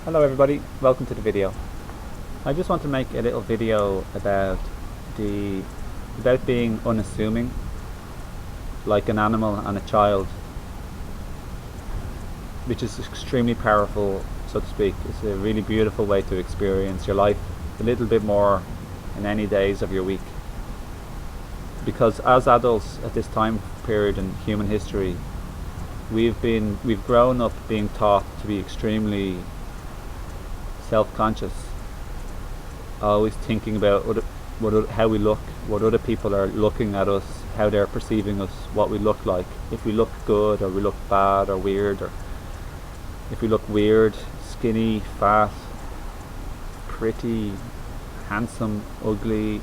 Hello everybody, welcome to the video. I just want to make a little video about being unassuming, like an animal and a child, which is extremely powerful, so to speak. It's a really beautiful way to experience your life a little bit more in any days of your week. Because as adults at this time period in human history, we've grown up being taught to be extremely self-conscious, always thinking about how we look, what other people are looking at us, how they're perceiving us, what we look like, if we look good or we look bad or weird, or if we look weird, skinny, fat, pretty, handsome, ugly,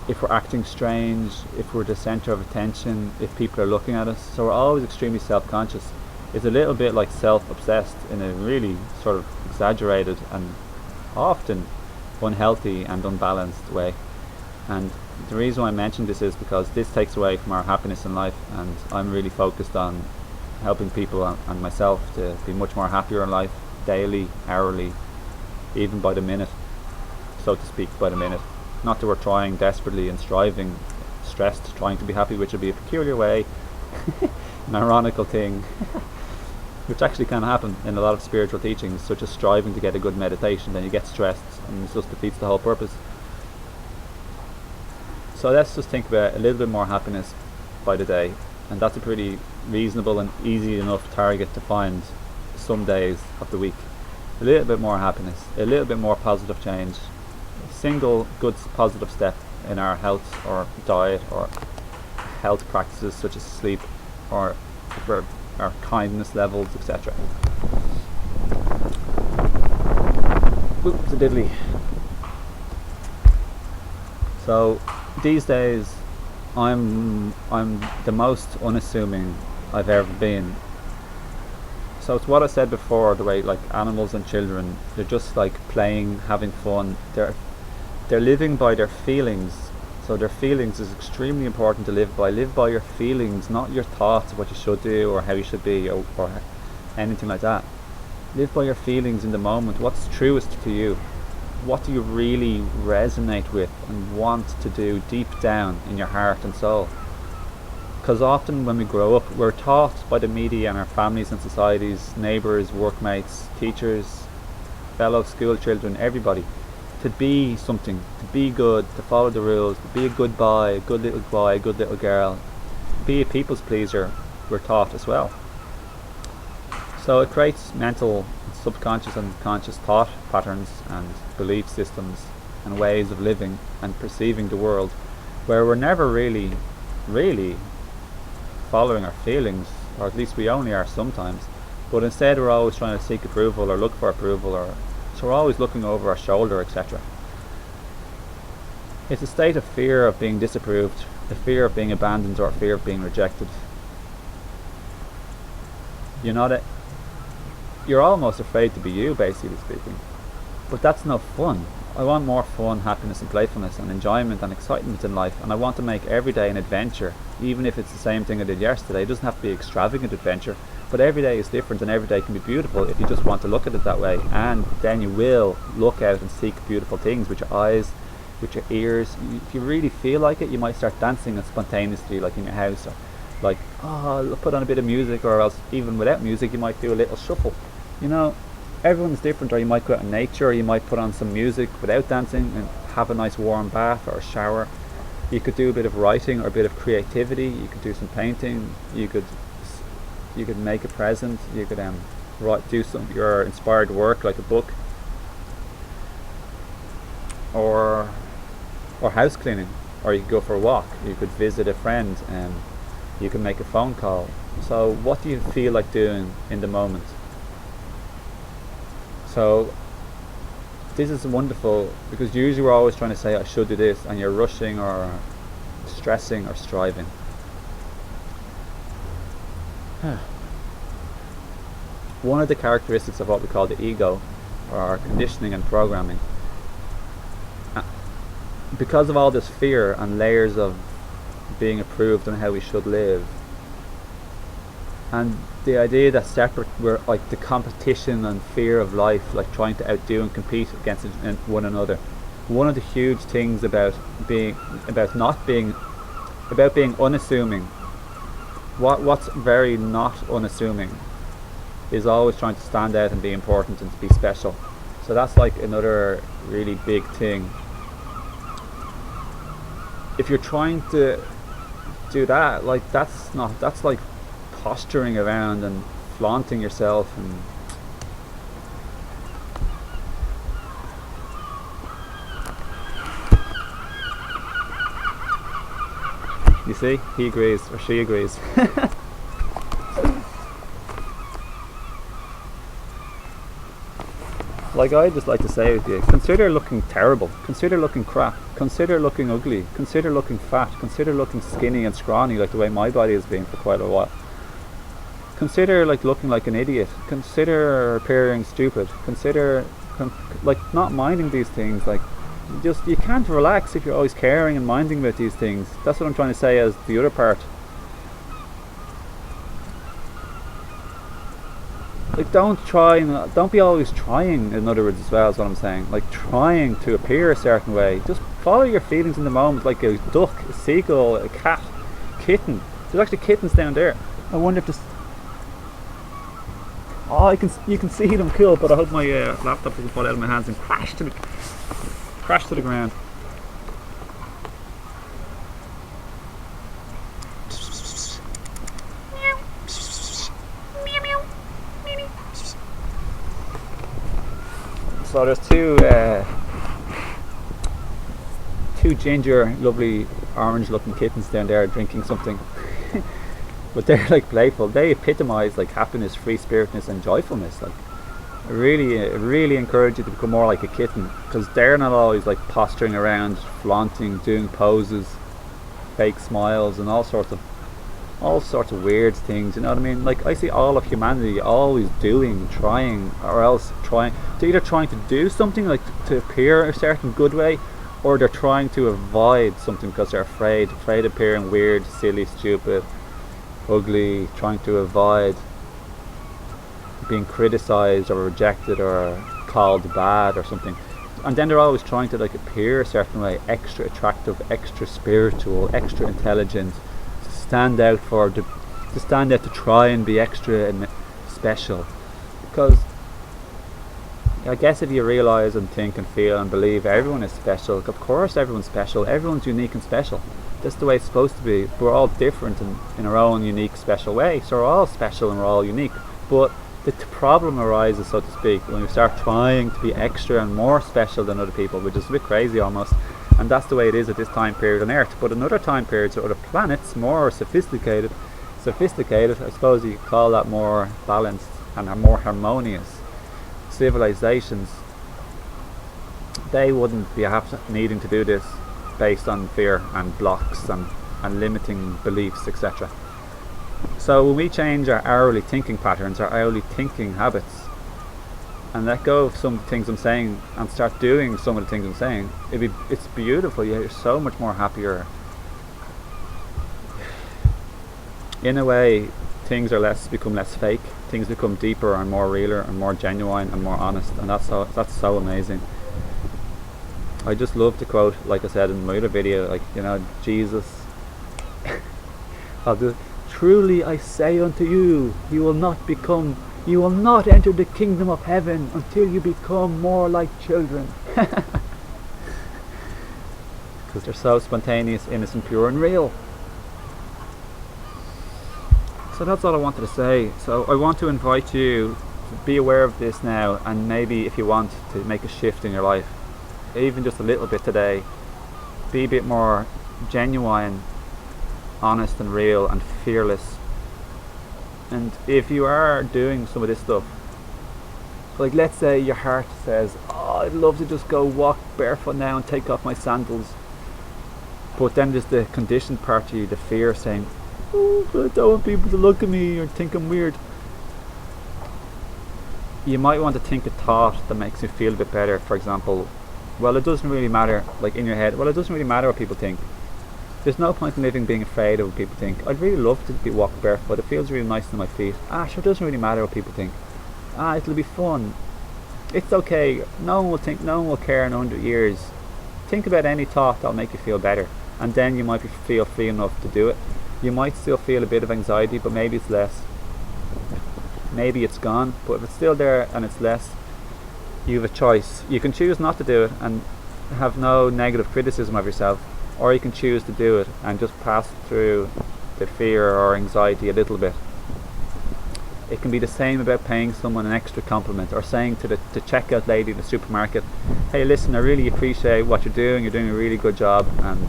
if we're acting strange, if we're the center of attention, if people are looking at us. So we're always extremely self-conscious. It's a little bit like self-obsessed in a really sort of exaggerated and often unhealthy and unbalanced way. And the reason why I mention this is because this takes away from our happiness in life, and I'm really focused on helping people and myself to be much more happier in life, daily, hourly, even by the minute, so to speak, by the minute. Not that we're trying desperately and stressed, trying to be happy, which would be a peculiar way, an ironical thing, which actually can happen in a lot of spiritual teachings, such as striving to get a good meditation. Then you get stressed and it just defeats the whole purpose. So let's just think about a little bit more happiness by the day, and that's a pretty reasonable and easy enough target to find some days of the week. A little bit more happiness, a little bit more positive change, a single good positive step in our health or diet or health practices such as sleep or our kindness levels, etc. Oops, a diddly. So these days I'm the most unassuming I've ever been. So it's what I said before, the way like animals and children, they're just like playing, having fun. They're living by their feelings. So their feelings is extremely important to live by. Live by your feelings, not your thoughts of what you should do or how you should be or anything like that. Live by your feelings in the moment. What's truest to you? What do you really resonate with and want to do deep down in your heart and soul? Because often when we grow up, we're taught by the media and our families and societies, neighbours, workmates, teachers, fellow school children, everybody, to be something, to be good, to follow the rules, to be a good boy, a good little girl, be a people's pleaser, we're taught as well. So it creates mental, subconscious and conscious thought patterns and belief systems and ways of living and perceiving the world where we're never really following our feelings, or at least we only are sometimes, but instead we're always trying to seek approval or look for approval, or so we're always looking over our shoulder, etc. It's a state of fear of being disapproved, the fear of being abandoned or fear of being rejected. You're almost afraid to be you, basically speaking. But that's no fun. I want more fun, happiness and playfulness and enjoyment and excitement in life, and I want to make every day an adventure, even if it's the same thing I did yesterday. It doesn't have to be extravagant adventure, but every day is different and every day can be beautiful if you just want to look at it that way. And then you will look out and seek beautiful things with your eyes, with your ears. If you really feel like it, you might start dancing spontaneously, like in your house, or like, put on a bit of music, or else even without music you might do a little shuffle. Everyone's different, or you might go out in nature, or you might put on some music without dancing and have a nice warm bath or a shower. You could do a bit of writing or a bit of creativity. You could do some painting. You could make a present. You could do some your inspired work, like a book, or house cleaning, or you could go for a walk. You could visit a friend, and you can make a phone call. So what do you feel like doing in the moment? So this is wonderful, because usually we're always trying to say I should do this, and you're rushing or stressing or striving. One of the characteristics of what we call the ego, or our conditioning and programming, because of all this fear and layers of being approved on how we should live, And the idea that separate, we're like the competition and fear of life, like trying to outdo and compete against one another. One of the huge things about being unassuming, what's very not unassuming, is always trying to stand out and be important and to be special. So that's like another really big thing. If you're trying to do that, like that's like posturing around and flaunting yourself. And you see, he agrees or she agrees. Like I just like to say with you, consider looking terrible, consider looking crap, consider looking ugly, consider looking fat, consider looking skinny and scrawny like the way my body has been for quite a while. Consider like looking like an idiot, consider appearing stupid, consider like not minding these things. Like just, you can't relax if you're always caring and minding about these things. That's what I'm trying to say as the other part. Like don't be always trying, in other words, as well, is what I'm saying. Like trying to appear a certain way. Just follow your feelings in the moment, like a duck, a seagull, a cat, kitten. There's actually kittens down there. I wonder if this... Oh, you can see them, cool, but I hope my laptop doesn't fall out of my hands and crash to the ground. So there's two ginger, lovely orange-looking kittens down there drinking something. But they're like playful. They epitomise like happiness, free spiritedness, and joyfulness. Like, I really encourage you to become more like a kitten, because they're not always like posturing around, flaunting, doing poses, fake smiles, and all sorts of weird things. You know what I mean? Like I see all of humanity always doing, trying, or else trying. They're either trying to do something like to appear a certain good way, or they're trying to avoid something because they're afraid of appearing weird, silly, stupid, ugly, trying to avoid being criticized or rejected or called bad or something. And then they're always trying to like appear a certain way, extra attractive, extra spiritual, extra intelligent, to stand out to try and be extra and special. Because I guess if you realize and think and feel and believe everyone is special, of course everyone's special, everyone's unique and special. That's the way it's supposed to be. We're all different in our own unique special way, so we're all special and we're all unique. But the problem arises, so to speak, when we start trying to be extra and more special than other people, which is a bit crazy almost. And that's the way it is at this time period on Earth. But in other time periods or other planets, more sophisticated, I suppose you could call that more balanced and more harmonious civilizations, they wouldn't be needing to do this based on fear and blocks and limiting beliefs, etc. So when we change our hourly thinking patterns, our hourly thinking habits, and let go of some things I'm saying and start doing some of the things I'm saying, it's beautiful. You're so much more happier. In a way, things become less fake. Things become deeper and more realer and more genuine and more honest, and that's so amazing. I just love to quote, like I said in my other video, like, you know, Jesus. Truly I say unto you, you will not enter the kingdom of heaven until you become more like children. Because they're so spontaneous, innocent, pure and real. So that's all I wanted to say. So I want to invite you to be aware of this now, and maybe if you want to make a shift in your life, even just a little bit today, be a bit more genuine, honest and real and fearless. And if you are doing some of this stuff, like let's say your heart says, oh, I'd love to just go walk barefoot now and take off my sandals, but then there's the conditioned part of you, the fear saying, oh, I don't want people to look at me or think I'm weird. You might want to think a thought that makes you feel a bit better. For example, well, it doesn't really matter, like in your head, well, it doesn't really matter what people think. There's no point in living being afraid of what people think. I'd really love to walk barefoot. It feels really nice on my feet. Sure, it doesn't really matter what people think. It'll be fun. It's okay. No one will think, no one will care in 100 years. Think about any thought that'll make you feel better, and then you might feel free enough to do it. You might still feel a bit of anxiety, but maybe it's less. Maybe it's gone, but if it's still there and it's less, you have a choice. You can choose not to do it and have no negative criticism of yourself, or you can choose to do it and just pass through the fear or anxiety a little bit. It can be the same about paying someone an extra compliment, or saying to the checkout lady in the supermarket, hey listen, I really appreciate what you're doing a really good job, and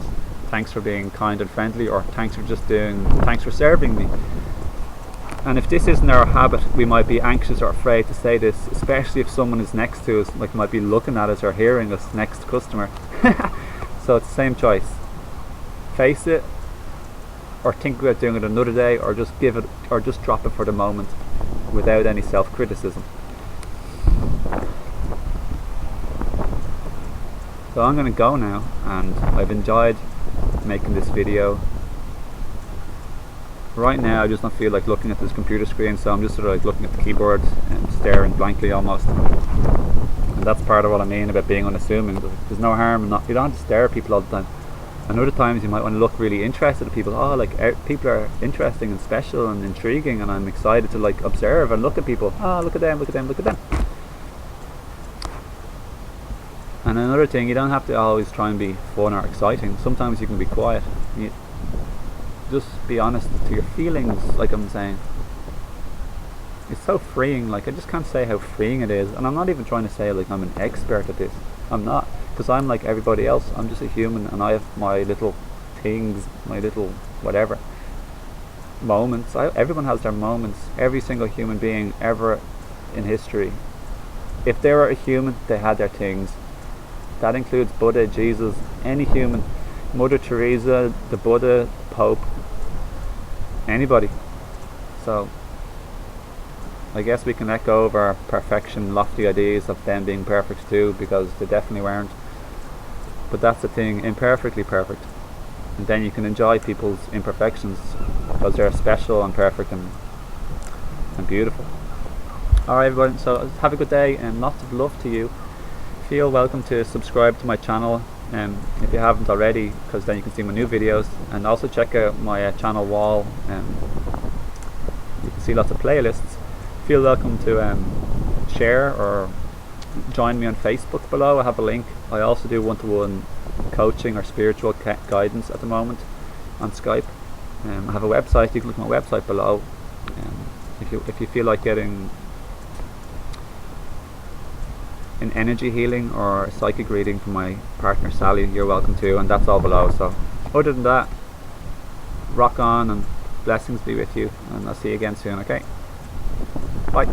thanks for being kind and friendly, or thanks for serving me. And if this isn't our habit, we might be anxious or afraid to say this, especially if someone is next to us, like might be looking at us or hearing us, next customer. So it's the same choice. Face it, or think about doing it another day, or just give it, or just drop it for the moment without any self-criticism. So I'm going to go now, and I've enjoyed making this video. Right now I just don't feel like looking at this computer screen, so I'm just sort of like looking at the keyboard and staring blankly almost. And that's part of what I mean about being unassuming. There's no harm in you don't have to stare at people all the time. And other times you might want to look really interested at people. People are interesting and special and intriguing, and I'm excited to like observe and look at people. Look at them, look at them, look at them. And another thing, you don't have to always try and be fun or exciting. Sometimes you can be quiet. Just be honest to your feelings, like I'm saying. It's so freeing. Like, I just can't say how freeing it is. And I'm not even trying to say like I'm an expert at this. I'm not, because I'm like everybody else. I'm just a human, and I have my little things, my little whatever moments. Everyone has their moments. Every single human being ever in history, if they were a human, they had their things. That includes Buddha, Jesus, any human, Mother Teresa, the Buddha, Pope, anybody. So I guess we can let go of our perfection, lofty ideas of them being perfect too, because they definitely weren't. But that's the thing, imperfectly perfect. And then you can enjoy people's imperfections, because they're special and perfect and beautiful. Alright everyone, so have a good day and lots of love to you. Feel welcome to subscribe to my channel if you haven't already, because then you can see my new videos, and also check out my channel wall. You can see lots of playlists. Feel welcome to share or join me on Facebook below. I have a link. I also do one-to-one coaching or spiritual guidance at the moment on Skype. I have a website. You can look at my website below. If you feel like getting an energy healing or a psychic reading from my partner Sally, you're welcome to, and that's all below. So other than that, rock on, and blessings be with you, and I'll see you again soon. Okay, bye.